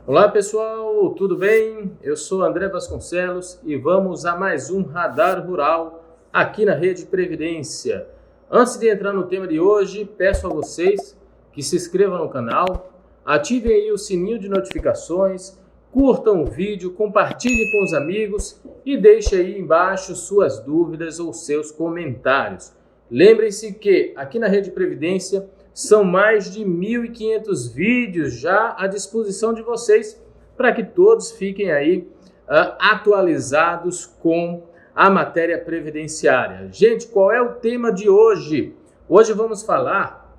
Olá pessoal, tudo bem? Eu sou André Vasconcelos e vamos a mais um Radar Rural aqui na Rede Previdência. Antes de entrar no tema de hoje, peço a vocês que se inscrevam no canal, ativem aí o sininho de notificações, curtam o vídeo, compartilhem com os amigos e deixem aí embaixo suas dúvidas ou seus comentários. Lembrem-se que aqui na Rede Previdência são mais de 1.500 vídeos já à disposição de vocês para que todos fiquem aí atualizados com a matéria previdenciária. Gente, qual é o tema de hoje? Hoje vamos falar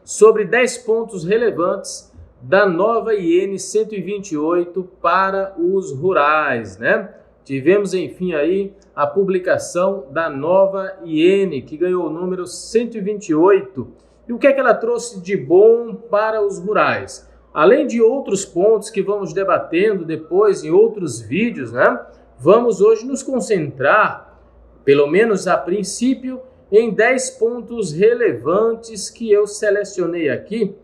sobre 10 pontos relevantes da nova IN 128 para os rurais, né? Tivemos, enfim, aí a publicação da nova IN, que ganhou o número 128. E o que é que ela trouxe de bom para os rurais? Além de outros pontos que vamos debatendo depois em outros vídeos, né? Vamos hoje nos concentrar, pelo menos a princípio, em 10 pontos relevantes que eu selecionei aqui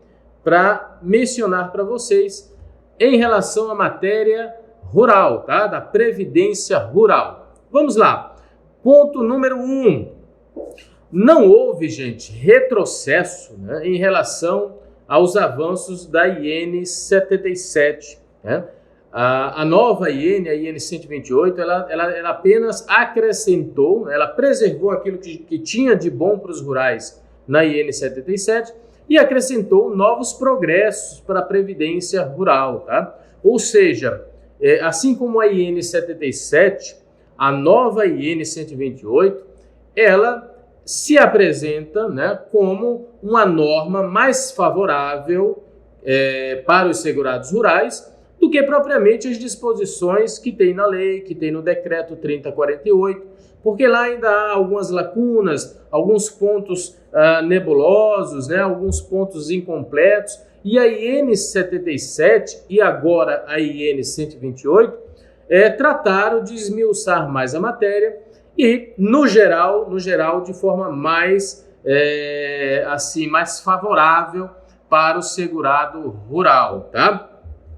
para mencionar para vocês em relação à matéria rural, tá? Da Previdência Rural. Vamos lá. Ponto número 1. Não houve, gente, retrocesso, né, em relação aos avanços da IN 77. Né? A nova IN, a IN 128, ela apenas acrescentou, ela preservou aquilo que tinha de bom para os rurais na IN 77 e acrescentou novos progressos para a Previdência Rural. Tá? Ou seja, assim como a IN 77, a nova IN 128, ela se apresenta, né, como uma norma mais favorável para os segurados rurais do que propriamente as disposições que tem na lei, que tem no decreto 3048, porque lá ainda há algumas lacunas, alguns pontos nebulosos, né, alguns pontos incompletos, e a IN 77 e agora a IN 128 trataram de esmiuçar mais a matéria e, no geral, de forma mais, mais favorável para o segurado rural, tá?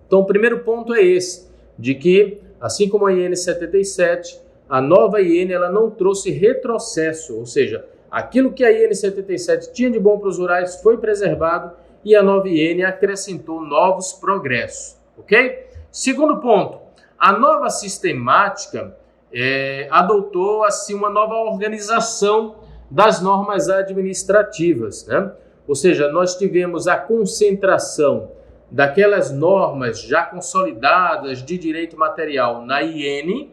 Então, o primeiro ponto é esse, de que, assim como a IN 77, a nova IN ela não trouxe retrocesso, ou seja, aquilo que a IN 77 tinha de bom para os rurais foi preservado e a nova IN acrescentou novos progressos, ok? Segundo ponto, a nova sistemática adotou assim uma nova organização das normas administrativas, né? Ou seja, nós tivemos a concentração daquelas normas já consolidadas de direito material na IN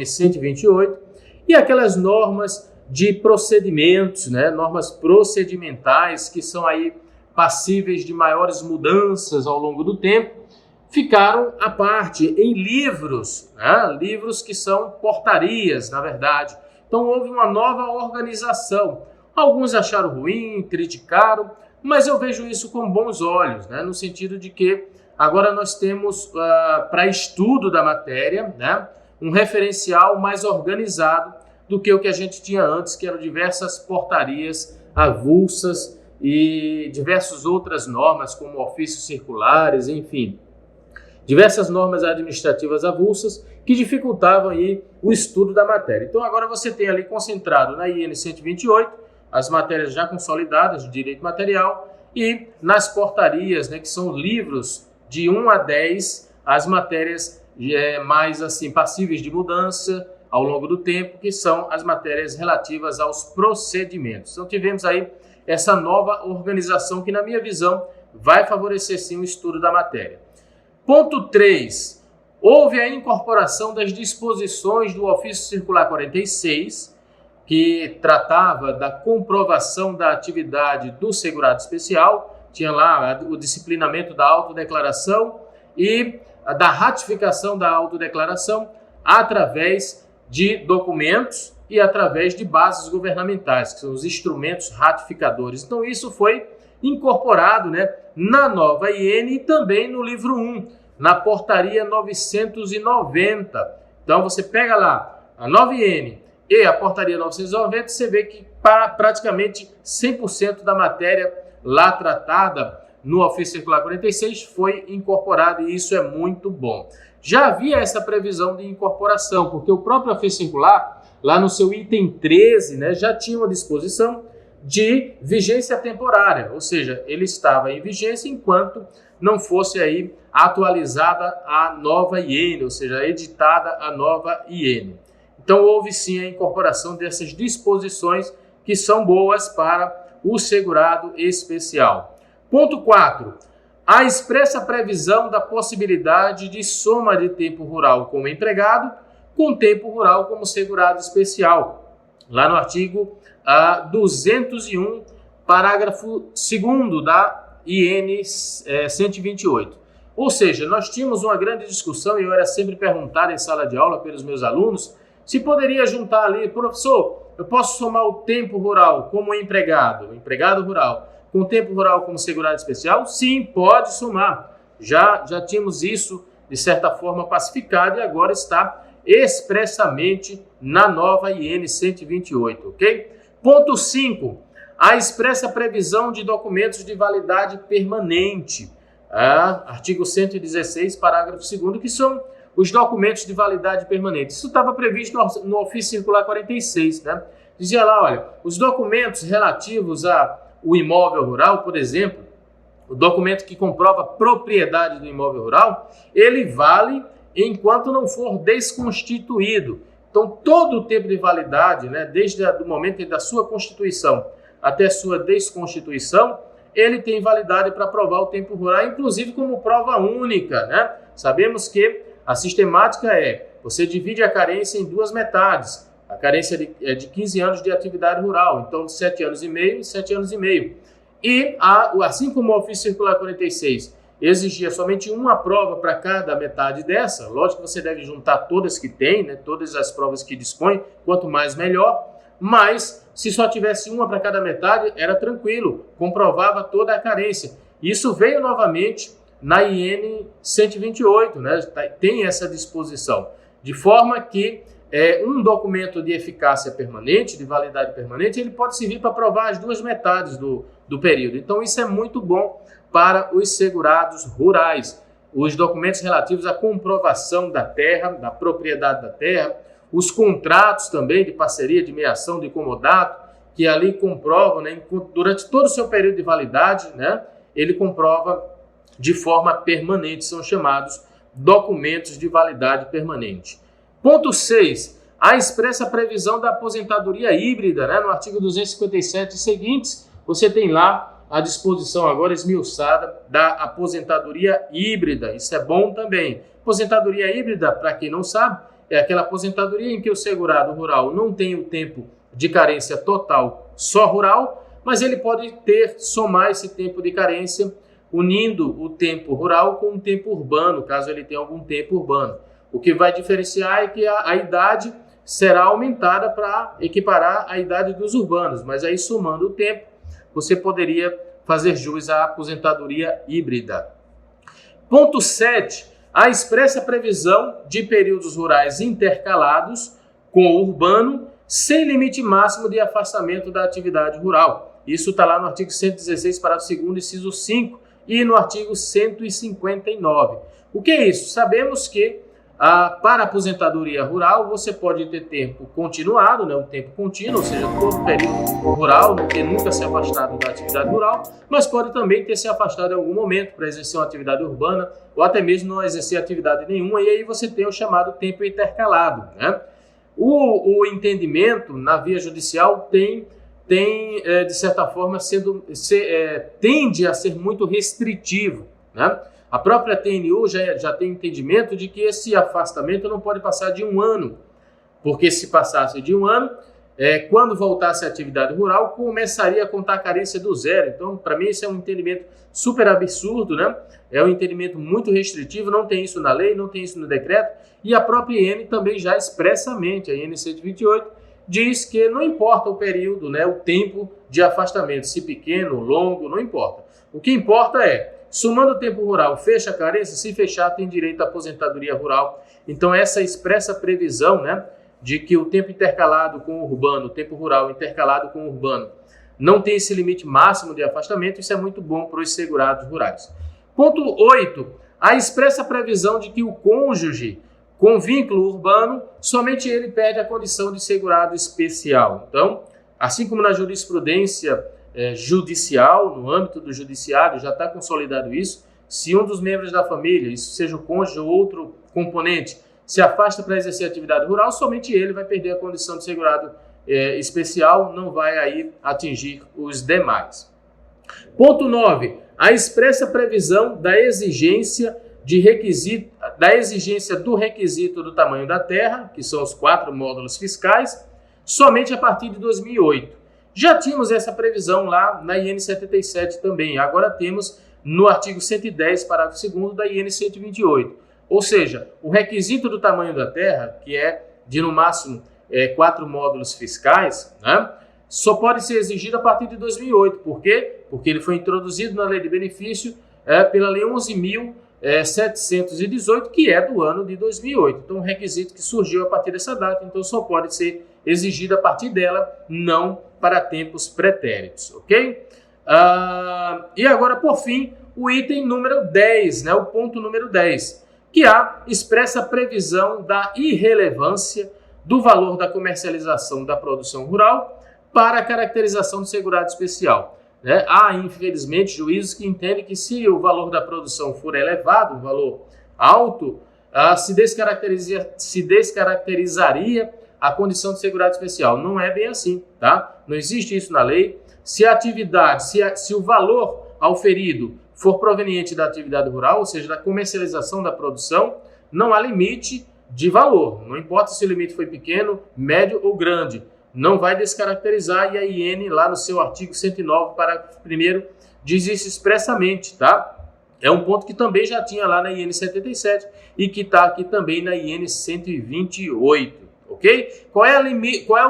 128 e aquelas normas de procedimentos, né? Normas procedimentais que são aí passíveis de maiores mudanças ao longo do tempo, ficaram à parte em livros, né? Livros que são portarias, na verdade. Então houve uma nova organização. Alguns acharam ruim, criticaram, mas eu vejo isso com bons olhos, né? No sentido de que agora nós temos para estudo da matéria, né, um referencial mais organizado do que o que a gente tinha antes, que eram diversas portarias avulsas e diversas outras normas, como ofícios circulares, enfim. Diversas normas administrativas avulsas que dificultavam aí o estudo da matéria. Então agora você tem ali concentrado na IN 128 as matérias já consolidadas de direito material e nas portarias, né, que são livros de 1 a 10, as matérias mais assim passíveis de mudança ao longo do tempo, que são as matérias relativas aos procedimentos. Então tivemos aí essa nova organização que, na minha visão, vai favorecer sim o estudo da matéria. Ponto 3. Houve a incorporação das disposições do Ofício Circular 46, que tratava da comprovação da atividade do segurado especial, tinha lá o disciplinamento da autodeclaração e da ratificação da autodeclaração através de documentos e através de bases governamentais, que são os instrumentos ratificadores. Então isso foi incorporado, né, na nova IN e também no livro 1, na portaria 990. Então você pega lá a nova IN e a portaria 990, você vê que para praticamente 100% da matéria lá tratada no ofício circular 46 foi incorporado e isso é muito bom. Já havia essa previsão de incorporação, porque o próprio ofício circular, lá no seu item 13, né, já tinha uma disposição de vigência temporária, ou seja, ele estava em vigência enquanto não fosse aí atualizada a nova IN, ou seja, editada a nova IN. Então houve sim a incorporação dessas disposições que são boas para o segurado especial. Ponto 4. A expressa previsão da possibilidade de soma de tempo rural como empregado com tempo rural como segurado especial, lá no artigo 201, parágrafo 2º da IN 128. Ou seja, nós tínhamos uma grande discussão e eu era sempre perguntado em sala de aula pelos meus alunos se poderia juntar ali, professor, eu posso somar o tempo rural como empregado rural, com o tempo rural como segurado especial? Sim, pode somar. Já tínhamos isso, de certa forma, pacificado e agora está expressamente na nova IN 128, ok? Ponto 5. A expressa previsão de documentos de validade permanente. Artigo 116, parágrafo 2º, que são os documentos de validade permanente. Isso estava previsto no ofício circular 46, né? Dizia lá, olha, os documentos relativos ao imóvel rural, por exemplo, o documento que comprova a propriedade do imóvel rural, ele vale enquanto não for desconstituído. Então, todo o tempo de validade, né, desde o momento da sua constituição até sua desconstituição, ele tem validade para provar o tempo rural, inclusive como prova única, né? Sabemos que a sistemática você divide a carência em duas metades. A carência é de 15 anos de atividade rural, então 7 anos e meio e 7 anos e meio. E, assim como o ofício circular 46 exigia somente uma prova para cada metade dessa, lógico que você deve juntar todas que tem, né, todas as provas que dispõe, quanto mais melhor, mas se só tivesse uma para cada metade, era tranquilo, comprovava toda a carência. Isso veio novamente na IN 128, né, tem essa disposição, de forma que um documento de eficácia permanente, de validade permanente, ele pode servir para provar as duas metades do período. Então isso é muito bom para os segurados rurais. Os documentos relativos à comprovação da terra, da propriedade da terra, os contratos também de parceria, de meação, de comodato, que ali comprovam, né, durante todo o seu período de validade, né, ele comprova de forma permanente, são chamados documentos de validade permanente. Ponto 6. A expressa previsão da aposentadoria híbrida, né, no artigo 257 e seguintes, você tem lá a disposição agora esmiuçada da aposentadoria híbrida. Isso é bom também. Aposentadoria híbrida, para quem não sabe, é aquela aposentadoria em que o segurado rural não tem o tempo de carência total só rural, mas ele pode somar esse tempo de carência unindo o tempo rural com o tempo urbano, caso ele tenha algum tempo urbano. O que vai diferenciar é que a idade será aumentada para equiparar a idade dos urbanos, mas aí somando o tempo, você poderia fazer jus à aposentadoria híbrida. Ponto 7. A expressa previsão de períodos rurais intercalados com o urbano, sem limite máximo de afastamento da atividade rural. Isso está lá no artigo 116, parágrafo 2º, inciso 5, e no artigo 159. O que é isso? Sabemos que para a aposentadoria rural, você pode ter tempo continuado, né, um tempo contínuo, ou seja, todo o período rural, não ter nunca se afastado da atividade rural, mas pode também ter se afastado em algum momento para exercer uma atividade urbana, ou até mesmo não exercer atividade nenhuma, e aí você tem o chamado tempo intercalado, né? O entendimento na via judicial tem de certa forma, tende a ser muito restritivo, né? A própria TNU já tem entendimento de que esse afastamento não pode passar de 1 ano, porque se passasse de 1 ano, quando voltasse à atividade rural, começaria a contar a carência do zero. Então, para mim, isso é um entendimento super absurdo, né? É um entendimento muito restritivo, não tem isso na lei, não tem isso no decreto, e a própria IN também já expressamente, a IN 128, diz que não importa o período, né, o tempo de afastamento, se pequeno, longo, não importa. O que importa somando o tempo rural, fecha a carência, se fechar tem direito à aposentadoria rural. Então essa expressa previsão, né, de que o tempo intercalado com o urbano, o tempo rural intercalado com o urbano, não tem esse limite máximo de afastamento, isso é muito bom para os segurados rurais. Ponto 8. A expressa previsão de que o cônjuge com vínculo urbano, somente ele perde a condição de segurado especial. Então, assim como na jurisprudência judicial, no âmbito do judiciário, já está consolidado isso, se um dos membros da família, isso seja o cônjuge ou outro componente, se afasta para exercer atividade rural, somente ele vai perder a condição de segurado especial, não vai aí atingir os demais. Ponto 9. A expressa previsão da exigência do requisito do tamanho da terra, que são os 4 módulos fiscais, somente a partir de 2008. Já tínhamos essa previsão lá na IN 77 também, agora temos no artigo 110, parágrafo 2º da IN 128. Ou seja, o requisito do tamanho da terra, que é de no máximo 4 módulos fiscais, né, só pode ser exigido a partir de 2008. Por quê? Porque ele foi introduzido na Lei de Benefício pela Lei 11.718, que é do ano de 2008. Então, um requisito que surgiu a partir dessa data, então só pode ser exigido a partir dela, não para tempos pretéritos, ok? E agora, por fim, o item número 10, né, o ponto número 10, que há expressa previsão da irrelevância do valor da comercialização da produção rural para a caracterização do segurado especial. Há, infelizmente, juízes que entendem que se o valor da produção for elevado, um valor alto, se descaracterizaria a condição de segurado especial. Não é bem assim, tá? Não existe isso na lei. Se a atividade, se o valor auferido for proveniente da atividade rural, ou seja, da comercialização da produção, não há limite de valor. Não importa se o limite foi pequeno, médio ou grande. Não vai descaracterizar, e a IN, lá no seu artigo 109, parágrafo 1º, diz isso expressamente, tá? É um ponto que também já tinha lá na IN 77 e que está aqui também na IN 128, ok? Qual é o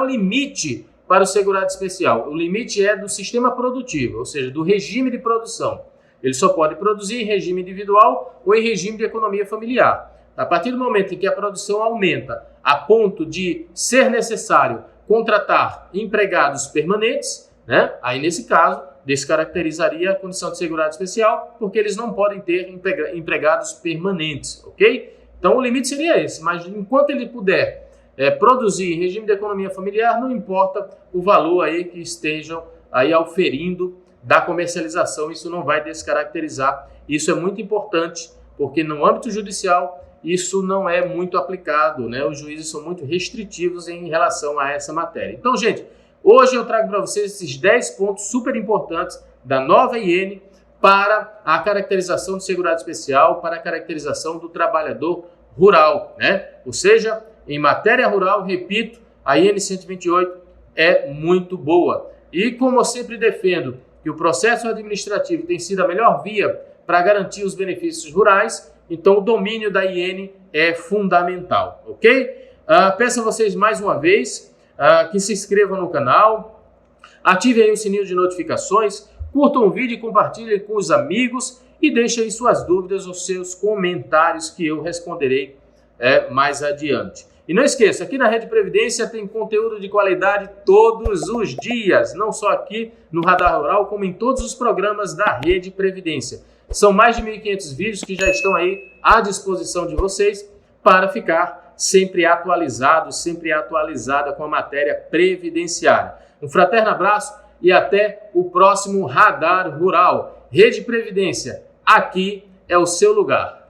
limite para o segurado especial? O limite é do sistema produtivo, ou seja, do regime de produção. Ele só pode produzir em regime individual ou em regime de economia familiar. A partir do momento em que a produção aumenta a ponto de ser necessário contratar empregados permanentes, né? Aí nesse caso descaracterizaria a condição de segurado especial, porque eles não podem ter empregados permanentes, ok? Então o limite seria esse, mas enquanto ele puder produzir em regime de economia familiar, não importa o valor aí que estejam aí auferindo da comercialização, isso não vai descaracterizar. Isso é muito importante, porque no âmbito judicial isso não é muito aplicado, né? Os juízes são muito restritivos em relação a essa matéria. Então, gente, hoje eu trago para vocês esses 10 pontos super importantes da nova IN para a caracterização do segurado especial, para a caracterização do trabalhador rural, né? Ou seja, em matéria rural, repito, a IN 128 é muito boa. E como eu sempre defendo que o processo administrativo tem sido a melhor via para garantir os benefícios rurais, então o domínio da IN é fundamental, ok? Peço a vocês mais uma vez que se inscrevam no canal, ativem aí o sininho de notificações, curtam o vídeo e compartilhem com os amigos e deixem aí suas dúvidas ou seus comentários que eu responderei mais adiante. E não esqueça, aqui na Rede Previdência tem conteúdo de qualidade todos os dias, não só aqui no Radar Rural, como em todos os programas da Rede Previdência. São mais de 1.500 vídeos que já estão aí à disposição de vocês para ficar sempre atualizado, sempre atualizada com a matéria previdenciária. Um fraterno abraço e até o próximo Radar Rural. Rede Previdência, aqui é o seu lugar.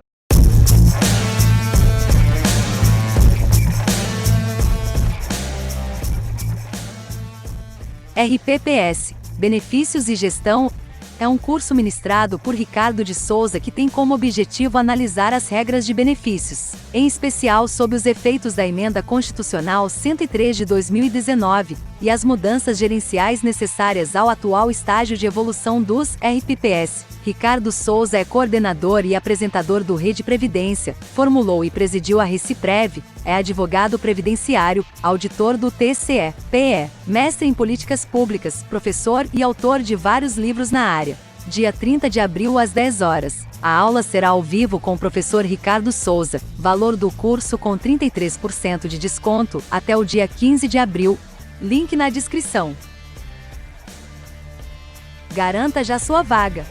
RPPS, Benefícios e Gestão, é um curso ministrado por Ricardo de Souza que tem como objetivo analisar as regras de benefícios, em especial sob os efeitos da Emenda Constitucional 103 de 2019, e as mudanças gerenciais necessárias ao atual estágio de evolução dos RPPS. Ricardo Souza é coordenador e apresentador do Rede Previdência, formulou e presidiu a Reciprev, é advogado previdenciário, auditor do TCE-PE, mestre em políticas públicas, professor e autor de vários livros na área. Dia 30 de abril às 10 horas. A aula será ao vivo com o professor Ricardo Souza, valor do curso com 33% de desconto, até o dia 15 de abril. Link na descrição. Garanta já sua vaga.